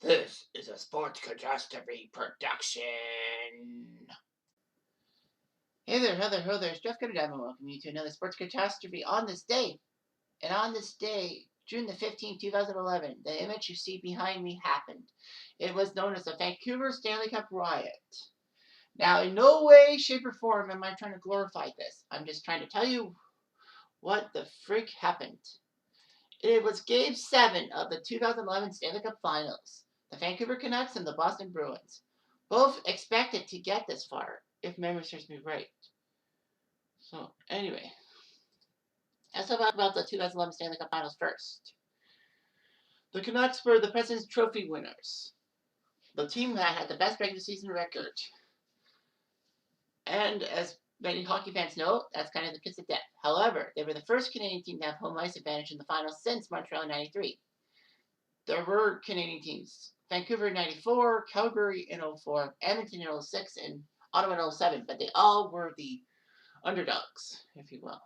This is a Sports Catastrophe production. Hey there, ho there, it's Jeff Cutterdam, and welcome you to another Sports Catastrophe on this day. And on this day, June the 15th, 2011, the image you see behind me happened. It was known as the Vancouver Stanley Cup riot. Now, in no way, shape, or form am I trying to glorify this. I'm just trying to tell you what the frick happened. It was Game 7 of the 2011 Stanley Cup Finals. The Vancouver Canucks and the Boston Bruins. Both expected to get this far, if memory serves me right. So, anyway. Let's talk about the 2011 Stanley Cup Finals first. The Canucks were the President's Trophy winners. The team that had the best regular season record. And as many hockey fans know, that's kind of the kiss of death. However, they were the first Canadian team to have home ice advantage in the finals since Montreal in '93. There were Canadian teams. Vancouver in '94, Calgary in '04, Edmonton in '06, and Ottawa in '07. But they all were the underdogs, if you will.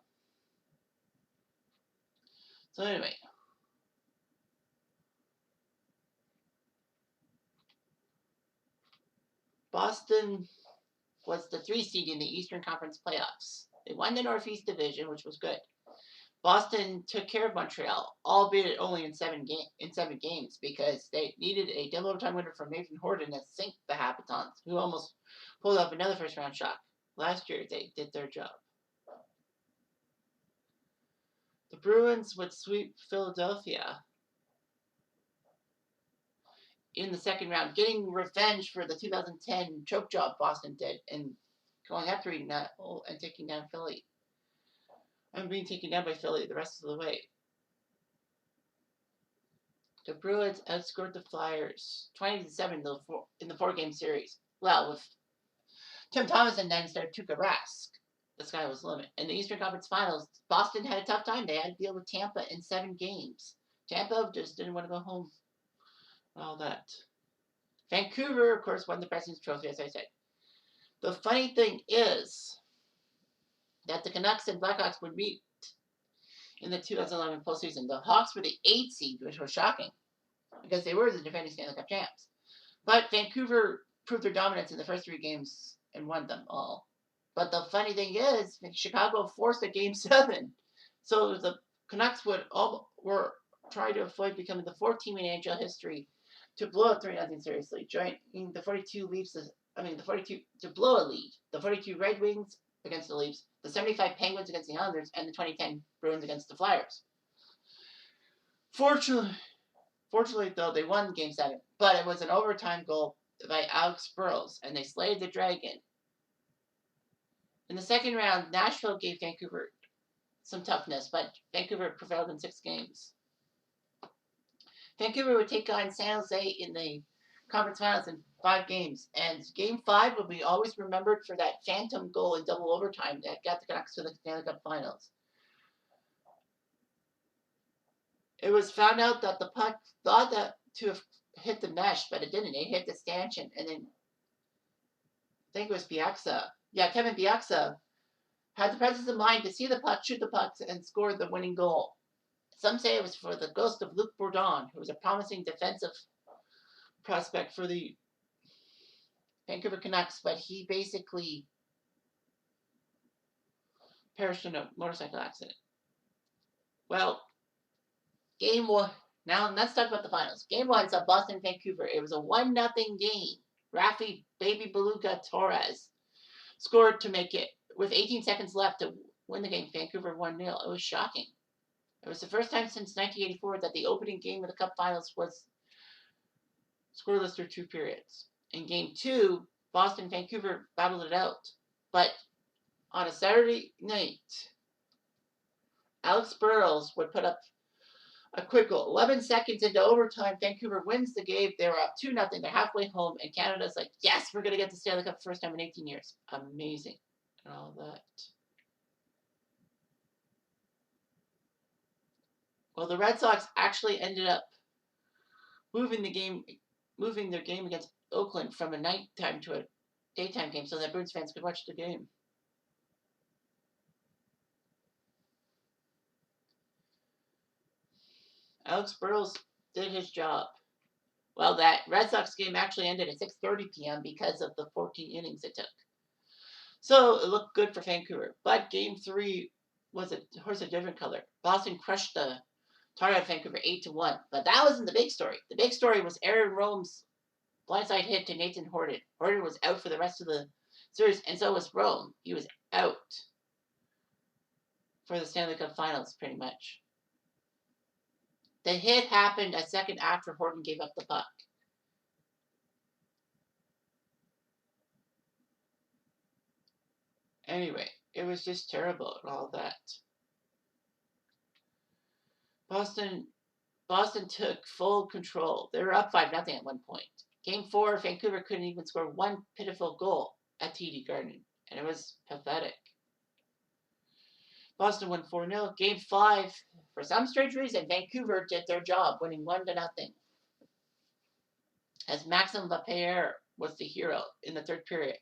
So anyway. Boston was the 3 seed in the Eastern Conference playoffs. They won the Northeast Division, which was good. Boston took care of Montreal, albeit only in seven games, because they needed a double overtime winner from Nathan Horton to sink the Habitants, who almost pulled off another first-round shock. Last year, they did their job. The Bruins would sweep Philadelphia in the second round, getting revenge for the 2010 choke job Boston did, and going up 3-0 and taking down Philly. I'm being taken down by Philly the rest of the way. The Bruins outscored the Flyers 20-7 in the four-game series. Well, with Tim Thomas and then instead of Tuukka Rask, the sky was the limit. In the Eastern Conference Finals, Boston had a tough time. They had to deal with Tampa in 7 games. Tampa just didn't want to go home. All that. Vancouver, of course, won the President's Trophy, as I said. The funny thing is that the Canucks and Blackhawks would meet in the 2011 postseason. The Hawks were the 8th seed, which was shocking because they were the defending Stanley Cup champs. But Vancouver proved their dominance in the first 3 games and won them all. But the funny thing is, Chicago forced a Game 7. So the Canucks were trying to avoid becoming the 4th team in NHL history to blow a 3-0 seriously, joining the 42 Leafs. The 42 to blow a lead. The 42 Red Wings against the Leafs, the 75 Penguins against the Islanders, and the 2010 Bruins against the Flyers. Fortunately, though, they won Game 7, but it was an overtime goal by Alex Burrows, and they slayed the Dragon. In the second round, Nashville gave Vancouver some toughness, but Vancouver prevailed in 6 games. Vancouver would take on San Jose in the conference finals in 5 games, and Game 5 will be always remembered for that phantom goal in double overtime that got the Canucks to the Stanley Cup Finals. It was found out that the puck thought that to have hit the mesh, but it didn't. It hit the stanchion, and then I think it was Bieksa. Yeah, Kevin Bieksa had the presence of mind to see the puck, shoot the pucks, and score the winning goal. Some say it was for the ghost of Luc Bourdon, who was a promising defensive prospect for the Vancouver Canucks, but he basically perished in a motorcycle accident. Well, Game 1. Now let's talk about the finals. Game 1 saw Boston Vancouver. It was a 1-0 game. Rafi Baby Beluga Torres scored to make it with 18 seconds left to win the game. Vancouver 1-0. It was shocking. It was the first time since 1984 that the opening game of the Cup Finals was scoreless through 2 periods. In Game 2, Boston Vancouver battled it out. But on a Saturday night, Alex Burrows would put up a quick goal. 11 seconds into overtime, Vancouver wins the game. They're up 2-0. They're halfway home, and Canada's like, yes, we're going to get the Stanley Cup first time in 18 years. Amazing. And all that. Well, the Red Sox actually ended up moving their game against Oakland from a nighttime to a daytime game so that Bruins fans could watch the game. Alex Burrows did his job. Well, that Red Sox game actually ended at 6:30 p.m. because of the 14 innings it took. So it looked good for Vancouver. But game 3 was a horse of different color. Boston crushed the Tar out Vancouver 8-1. But that wasn't the big story. The big story was Aaron Rome's blindside hit to Nathan Horton. Horton was out for the rest of the series, and so was Rome. He was out for the Stanley Cup Finals, pretty much. The hit happened a second after Horton gave up the puck. Anyway, it was just terrible and all that. Boston took full control. They were up 5-0 at one point. Game 4, Vancouver couldn't even score one pitiful goal at TD Garden, and it was pathetic. Boston won 4-0. Game 5, for some strange reason, Vancouver did their job, winning 1-0. As Maxime Lapierre was the hero in the third period.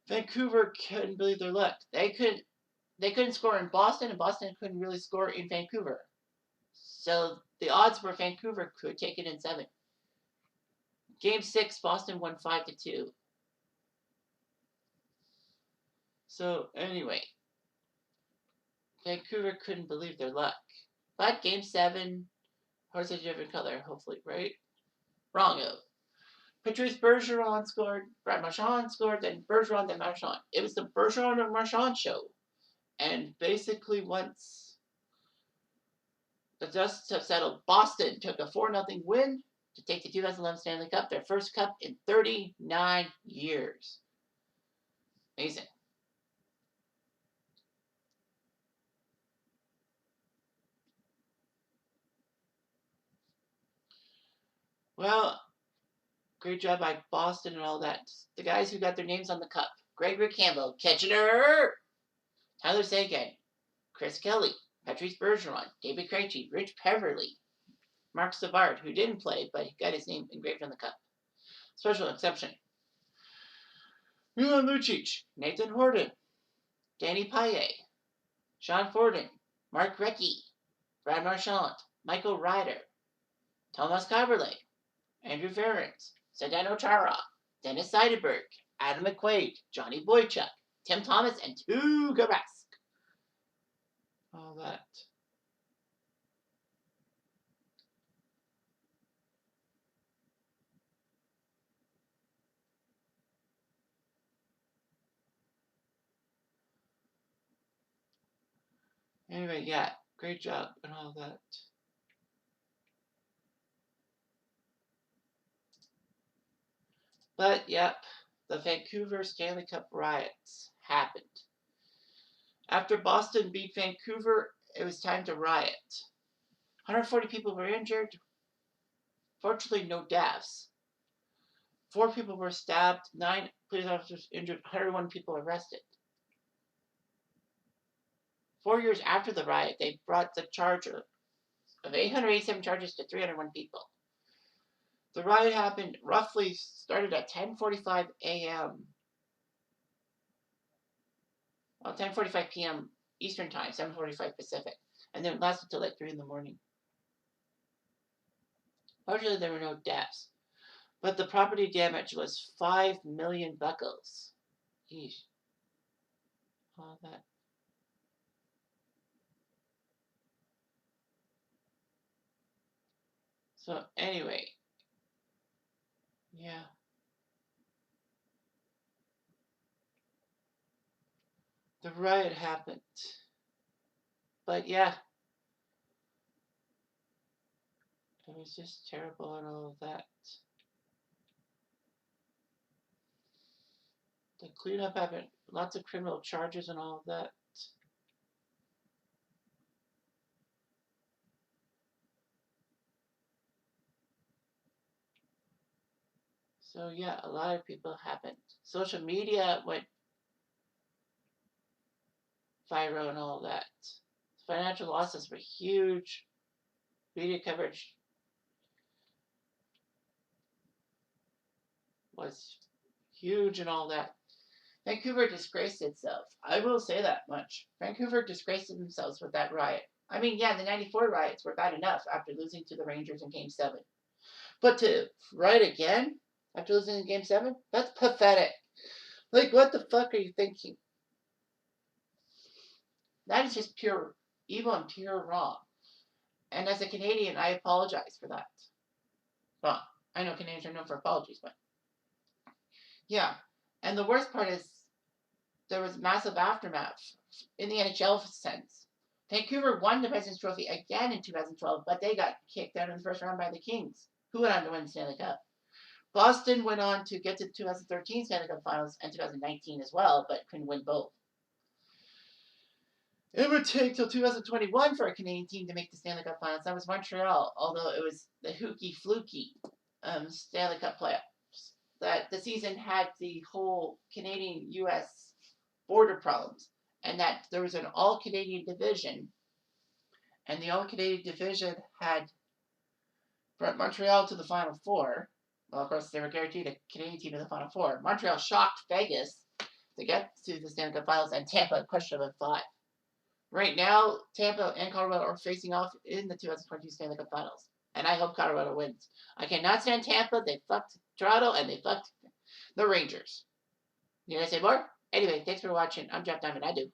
Vancouver couldn't believe their luck. They couldn't score in Boston, and Boston couldn't really score in Vancouver. So the odds were Vancouver could take it in 7. Game 6, Boston won 5-2. So anyway, Vancouver couldn't believe their luck. But game 7, horse of different color, hopefully, right? Wrong. Patrice Bergeron scored, Brad Marchand scored, then Bergeron, then Marchand. It was the Bergeron and Marchand show. And basically, once the dust have settled, Boston took a 4-0 win to take the 2011 Stanley Cup, their first cup in 39 years. Amazing. Well, great job by Boston and all that. The guys who got their names on the cup. Gregory Campbell, Kitchener, Tyler Seguin, Chris Kelly, Patrice Bergeron, David Krejci, Rich Peverly, Mark Savard, who didn't play, but he got his name engraved on the cup. Special exception. Milan Lucic, Nathan Horton, Danny Payet, Sean Forden, Mark Recchi, Brad Marchand, Michael Ryder, Thomas Kaberle, Andrew Ferentz, Zdeno Chara, Dennis Seidenberg, Adam McQuaid, Johnny Boychuk, Tim Thomas, and Tuukka Rask. All that. Anyway, yeah, great job and all that. But, yep, the Vancouver Stanley Cup riots happened. After Boston beat Vancouver, it was time to riot. 140 people were injured. Fortunately, no deaths. 4 people were stabbed, 9 police officers injured, 101 people arrested. 4 years after the riot, they brought the charge of 887 charges to 301 people. The riot happened started at 10:45 a.m. Well, 10:45 p.m. Eastern Time, 7:45 Pacific, and then it lasted till like 3 in the morning. Fortunately, there were no deaths, but the property damage was 5 million buckles. Yeesh. All that. So anyway, yeah. The riot happened. But yeah, it was just terrible and all of that. The cleanup happened, lots of criminal charges and all of that. So yeah, a lot of people happened. Social media went viral and all that. Financial losses were huge. Media coverage was huge and all that. Vancouver disgraced itself. I will say that much. Vancouver disgraced themselves with that riot. I mean, yeah, the 94 riots were bad enough after losing to the Rangers in Game 7. But to write again after losing in Game 7, that's pathetic. Like, what the fuck are you thinking? That is just pure evil and pure wrong. And as a Canadian, I apologize for that. Well, I know Canadians are known for apologies, but yeah. And the worst part is there was massive aftermath in the NHL sense. Vancouver won the President's Trophy again in 2012, but they got kicked out in the first round by the Kings, who went on to win the Stanley Cup. Boston went on to get to the 2013 Stanley Cup Finals and 2019 as well, but couldn't win both. It would take till 2021 for a Canadian team to make the Stanley Cup Finals. That was Montreal, although it was the hooky fluky Stanley Cup playoffs. That the season had the whole Canadian-U.S. border problems, and that there was an all-Canadian division, and the all-Canadian division had brought Montreal to the Final Four. Well, of course, they were guaranteed a Canadian team in the Final Four. Montreal shocked Vegas to get to the Stanley Cup Finals, and Tampa crushed them in 5. Right now, Tampa and Colorado are facing off in the 2022 Stanley Cup Finals, and I hope Colorado wins. I cannot stand Tampa. They fucked Toronto, and they fucked the Rangers. You gonna say more? Anyway, thanks for watching. I'm Jeff Diamond. I do.